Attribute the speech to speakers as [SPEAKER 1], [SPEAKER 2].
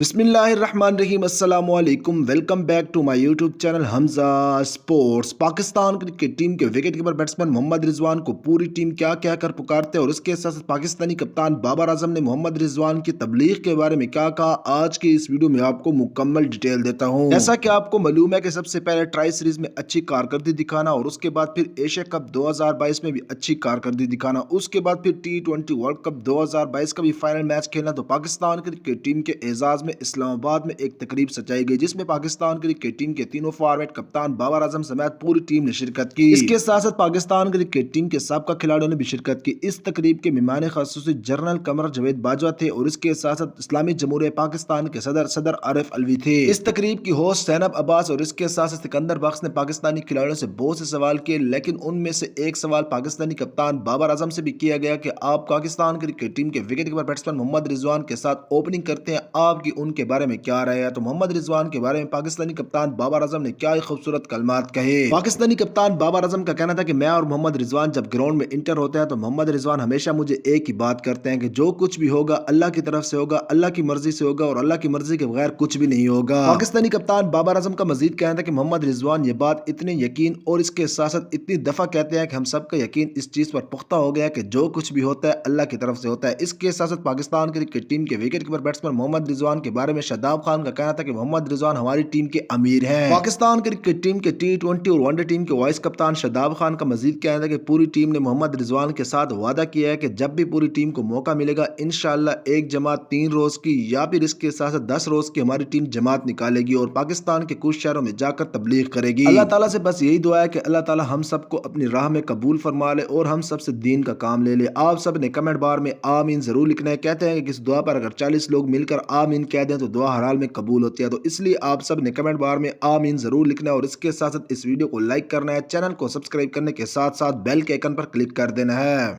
[SPEAKER 1] बिस्मिल्लाहिर्रहमानिर्रहीम अस्सलाम वालेकुम welcome back to my YouTube channel Hamza sports. Pakistan cricket team के wicket keeper batsman Mohammad Rizwan को पूरी टीम क्या क्या कर पुकारते हैं और उसके साथ साथ पाकिस्तानी कप्तान बाबर आजम ने मोहम्मद रिजवान की तबलीग के बारे में क्या कहा, आज की इस वीडियो में आपको मुकम्मल डिटेल देता हूँ। जैसा कि आपको मालूम है कि सबसे पहले ट्राई सीरीज में अच्छी कारकर्दगी दिखाना और उसके बाद फिर एशिया कप 2022 में भी अच्छी कारकर्दगी दिखाना, उसके बाद फिर T20 वर्ल्ड कप 2022 का भी फाइनल मैच खेलना, तो पाकिस्तान क्रिकेट टीम के एजाज में इस्लामाबाद में एक तकरीब सजाई गई जिसमें पाकिस्तान क्रिकेट टीम के तीनों फॉर्मेट कप्तान बाबर आजम समेत पूरी टीम ने शिरकत की। इसके साथ साथ पाकिस्तान क्रिकेट टीम के साबका खिलाड़ियों ने भी शिरकत की। इस तकरीब के मेहमान खासूसी जनरल कमर जावेद बाजवा थे और इसके साथ साथ इस्लामी जमहूरिया पाकिस्तान के सदर आरिफ अलवी थे। इस तकरीब की होस्ट सैनब अब्बास और इसके साथ साथ सिकंदर बख्श ने पाकिस्तानी खिलाड़ियों से बहुत से सवाल किए, लेकिन उनमें से एक सवाल पाकिस्तानी कप्तान बाबर आजम से भी किया गया कि आप पाकिस्तान क्रिकेट टीम के wicket keeper batsman Mohammad Rizwan के साथ ओपनिंग करते हैं, आपकी उनके बारे में क्या राय है। तो मोहम्मद रिजवान के बारे में पाकिस्तानी कप्तान बाबर आजम ने क्या ही खूबसूरत कलमात कहे। पाकिस्तानी कप्तान बाबर आजम का कहना था कि मैं और मोहम्मद रिजवान जब ग्राउंड में इंटर होते हैं तो मोहम्मद रिजवान हमेशा मुझे एक ही बात करते हैं कि जो कुछ भी होगा अल्लाह की तरफ से होगा, अल्लाह की मर्जी से होगा और अल्लाह की मर्जी के बगैर कुछ भी नहीं होगा। पाकिस्तानी कप्तान बाबर आजम का मजीद कहना था कि मोहम्मद रिजवान ये बात इतने यकीन और इसके साथ साथ इतनी दफा कहते हैं कि हम सबका यकीन इस चीज पर पुख्ता हो गया कि जो कुछ भी होता है अल्लाह की तरफ से होता है। इसके साथ साथ पाकिस्तान क्रिकेट टीम के wicket keeper batsman Mohammad Rizwan के बारे में शादाब खान का कहना था कि मोहम्मद रिजवान हमारी टीम के अमीर हैं। पाकिस्तान क्रिकेट टीम के T20 और वनडे टीम के वाइस कप्तान शादाब खान का मजीद कहना था कि पूरी टीम ने मोहम्मद रिजवान के साथ वादा किया है कि जब भी पूरी टीम को मौका मिलेगा इंशाल्लाह एक जमात 3 रोज की या फिर इसके साथ साथ 10 रोज की हमारी टीम जमात निकालेगी और पाकिस्तान के कुछ शहरों में जाकर तबलीग करेगी। अल्लाह ताला से बस यही दुआ है कि अल्लाह ताला हम सबको अपनी राह में कबूल फरमा ले और हम सबसे दीन का काम ले ले। आप सब ने कमेंट बार में आमीन जरूर लिखना है। कहते हैं कि इस दुआ पर अगर 40 लोग मिलकर आमीन कह दें तो दुआ हर हाल में कबूल होती है। तो इसलिए आप सब ने कमेंट बार में आमीन जरूर लिखना है और इसके साथ साथ इस वीडियो को लाइक करना है, चैनल को सब्सक्राइब करने के साथ साथ बेल के आइकन पर क्लिक कर देना है।